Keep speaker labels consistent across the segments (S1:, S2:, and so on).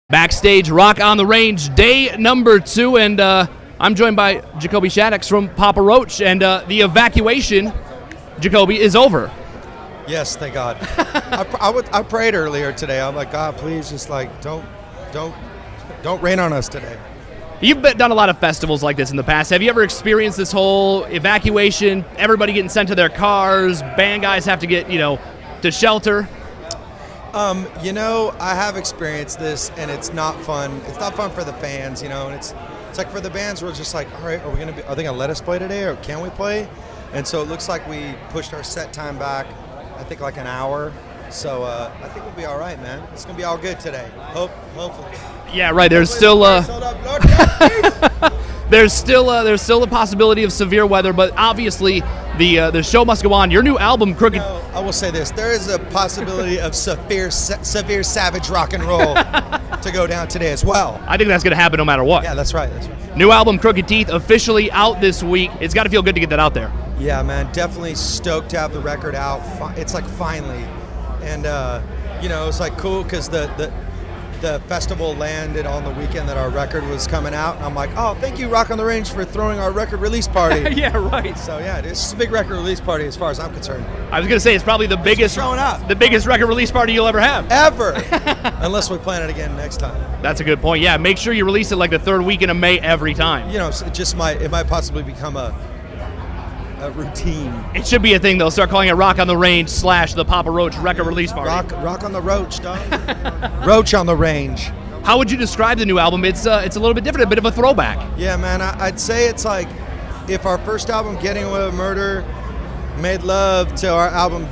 S1: Backstage Rock on the Range, day number 2, and I'm joined by Jacoby Shaddix from Papa Roach, and the evacuation, Jacoby, is over.
S2: Yes, thank God. I prayed earlier today. I'm like, God, please, just like don't rain on us today.
S1: You've done a lot of festivals like this in the past. Have you ever experienced this whole evacuation, everybody getting sent to their cars, band guys have to get, to shelter?
S2: I have experienced this, and it's not fun. It's not fun for the fans, and it's like for the bands, we're just like, all right, are they gonna let us play today, or can we play? And so it looks like we pushed our set time back, I think like an hour. So I think we'll be all right, man. It's gonna be all good today. Hopefully.
S1: Yeah, right. There's still there's still a possibility of severe weather, but obviously the show must go on. Your new album, Crooked.
S2: I will say this: there is a possibility of severe savage rock and roll to go down today as well.
S1: I think that's going to happen no matter what.
S2: Yeah, that's right.
S1: New album, Crooked Teeth, officially out this week. It's got to feel good to get that out there.
S2: Yeah, man. Definitely stoked to have the record out. It's like finally, and it's like cool because the festival landed on the weekend that our record was coming out, and I'm like, oh, thank you, Rock on the Range, for throwing our record release party.
S1: Yeah, right.
S2: So yeah, it's a big record release party as far as I'm concerned.
S1: I was gonna say it's probably the biggest record release party you'll ever have.
S2: Ever, unless we plan it again next time.
S1: That's a good point. Yeah, make sure you release it like the third weekend of May every time.
S2: It might possibly become a routine.
S1: It should be a thing, though. Start calling it Rock on the Range / the Papa Roach record release party.
S2: Rock on the Roach, dog. Roach on the Range.
S1: How would you describe the new album? It's a little bit different, a bit of a throwback.
S2: Yeah, man. I'd say it's like if our first album, Getting Away with Murder, made love to our album.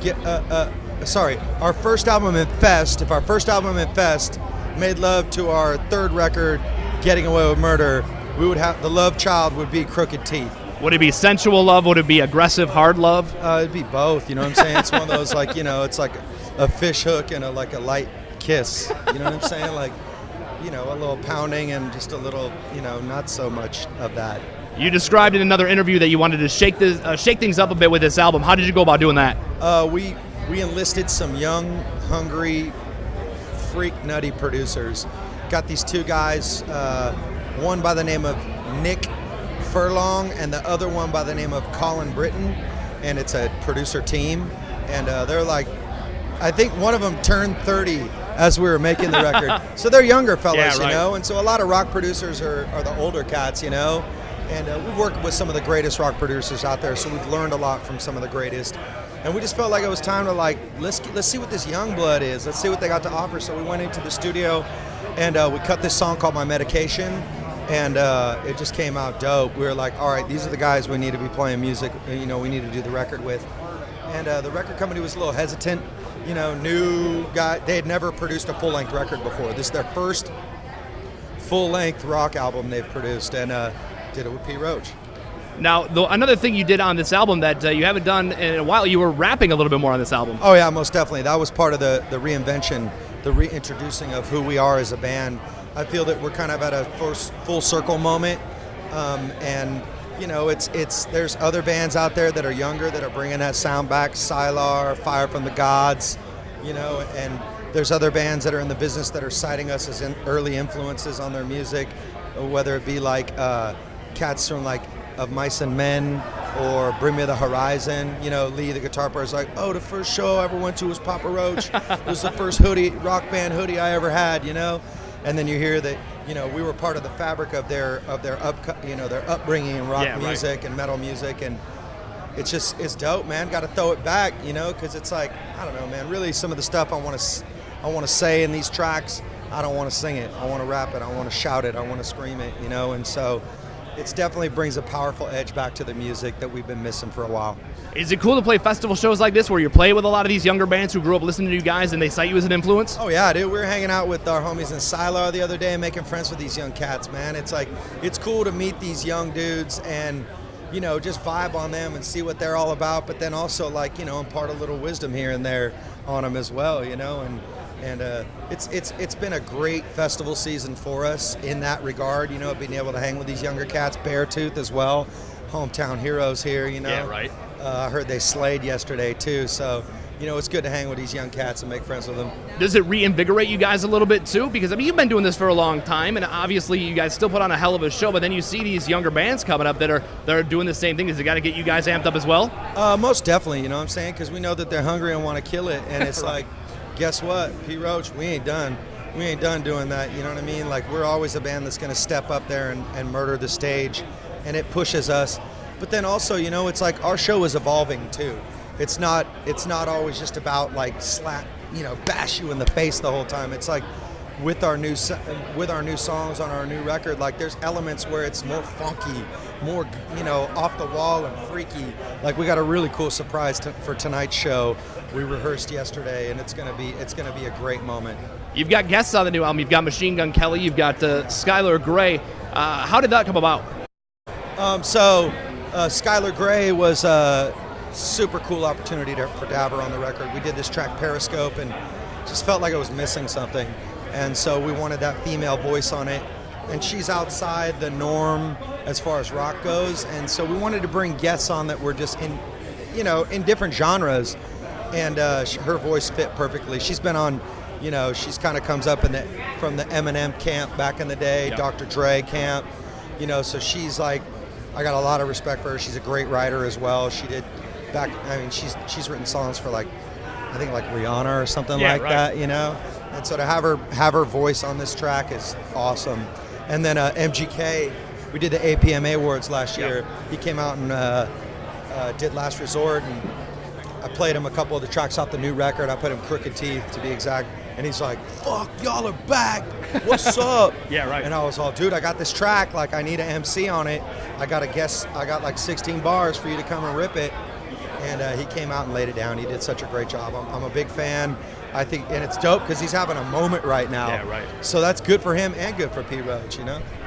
S2: Our first album, Infest. If our first album, Infest, made love to our third record, Getting Away with Murder, we would have the love child would be Crooked Teeth.
S1: Would it be sensual love? Would it be aggressive, hard love?
S2: It'd be both, you know what I'm saying? It's one of those, like, it's like a fish hook and a light kiss, you know what I'm saying? Like, a little pounding and just a little, not so much of that.
S1: You described in another interview that you wanted to shake things up a bit with this album. How did you go about doing that?
S2: We enlisted some young, hungry, freak nutty producers. Got these two guys, one by the name of Nick Furlong and the other one by the name of Colin Britton, and it's a producer team, and they're like, I think one of them turned 30 as we were making the record. So they're younger fellas,
S1: yeah, right.
S2: And so a lot of rock producers are the older cats, and we've worked with some of the greatest rock producers out there, so we've learned a lot from some of the greatest, and we just felt like it was time to let's see what this young blood is, let's see what they got to offer. So we went into the studio and we cut this song called My Medication. And it just came out dope. We were like, all right, these are the guys we need to be playing music, we need to do the record with. And the record company was a little hesitant, new guy. They had never produced a full-length record before. This is their first full-length rock album they've produced, and did it with P. Roach.
S1: Now, another thing you did on this album that you haven't done in a while, you were rapping a little bit more on this album.
S2: Oh, yeah, most definitely. That was part of the reinvention, the reintroducing of who we are as a band. I feel that we're kind of at a full circle moment, and there's other bands out there that are younger that are bringing that sound back. Sylar, Fire from the Gods, and there's other bands that are in the business that are citing us as early influences on their music, whether it be like cats from Of Mice and Men or Bring Me the Horizon. Lee, the guitar player, is like, oh, the first show I ever went to was Papa Roach. It was the first rock band hoodie I ever had, And then you hear that, we were part of the fabric of their upbringing in rock music, right, and metal music, and it's dope, man. Got to throw it back, because it's like, I don't know, man. Really, some of the stuff I want to say in these tracks, I don't want to sing it. I want to rap it. I want to shout it. I want to scream it, and so it definitely brings a powerful edge back to the music that we've been missing for a while.
S1: Is it cool to play festival shows like this where you're playing with a lot of these younger bands who grew up listening to you guys and they cite you as an influence?
S2: Oh yeah, dude. We were hanging out with our homies in Sylar the other day, making friends with these young cats, man. It's cool to meet these young dudes and, just vibe on them and see what they're all about, but then also impart a little wisdom here and there on them as well, and it's been a great festival season for us in that regard, being able to hang with these younger cats, Beartooth as well, hometown heroes here,
S1: Yeah, right.
S2: I heard they slayed yesterday too, so it's good to hang with these young cats and make friends with them.
S1: Does it reinvigorate you guys a little bit too? Because I mean, you've been doing this for a long time, and obviously you guys still put on a hell of a show. But then you see these younger bands coming up that are doing the same thing. Does it got to get you guys amped up as well?
S2: Most definitely. You know what I'm saying? Because we know that they're hungry and want to kill it, and it's like, guess what, P. Roach, we ain't done. We ain't done doing that. You know what I mean? Like, we're always a band that's going to step up there and murder the stage, and it pushes us. But then also, it's like our show is evolving too. It's not always just about like slap, bash you in the face the whole time. It's like with our new songs on our new record, like there's elements where it's more funky, more off the wall and freaky. Like we got a really cool surprise for tonight's show. We rehearsed yesterday, and it's gonna be a great moment.
S1: You've got guests on the new album. You've got Machine Gun Kelly. You've got Skylar Grey. How did that come about?
S2: Skylar Grey was a super cool opportunity for Dabber on the record. We did this track Periscope and just felt like I was missing something. And so we wanted that female voice on it. And she's outside the norm as far as rock goes. And so we wanted to bring guests on that were just in different genres. And her voice fit perfectly. She's been on, she's kind of comes up from the Eminem camp back in the day, yep. Dr. Dre camp, so she's like, I got a lot of respect for her. She's a great writer as well. She did she's written songs for I think Rihanna or something that, And so to have her voice on this track is awesome. And then MGK, we did the APMA Awards last year. Yep. He came out and did Last Resort, and I played him a couple of the tracks off the new record. I put him Crooked Teeth to be exact. And he's like, fuck, y'all are back. What's up?
S1: Yeah, right.
S2: And I was all, dude, I got this track. I need an MC on it. I got 16 bars for you to come and rip it. And he came out and laid it down. He did such a great job. I'm a big fan. I think, and it's dope because he's having a moment right now.
S1: Yeah, right.
S2: So that's good for him and good for P. Roach,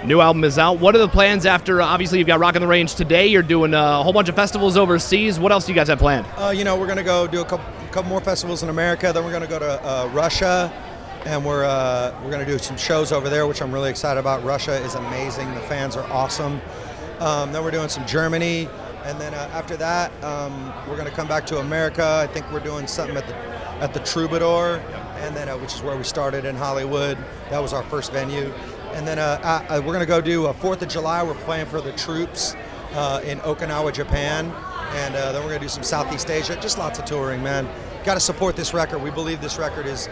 S1: New album is out. What are the plans after? Obviously, you've got Rock on the Range today. You're doing a whole bunch of festivals overseas. What else do you guys have planned?
S2: We're going to go do a couple more festivals in America. Then we're going to go to Russia, and we're going to do some shows over there, which I'm really excited about. Russia is amazing. The fans are awesome. Then we're doing some Germany. And then after that, we're going to come back to America. I think we're doing something at the Troubadour, and then which is where we started in Hollywood. That was our first venue. And then we're going to go do 4th of July. We're playing for the troops in Okinawa, Japan. And then we're going to do some Southeast Asia. Just lots of touring, man. Got to support this record. We believe this record is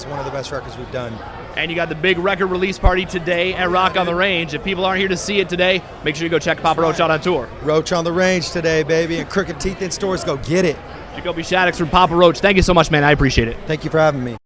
S2: one of the best records we've done.
S1: And you got the big record release party today at Rock on the Range. If people aren't here to see it today, make sure you go check Papa Roach out on tour.
S2: Roach on the Range today, baby. And Crooked Teeth in stores. Go get it.
S1: Jacoby Shaddix from Papa Roach. Thank you so much, man. I appreciate it.
S2: Thank you for having me.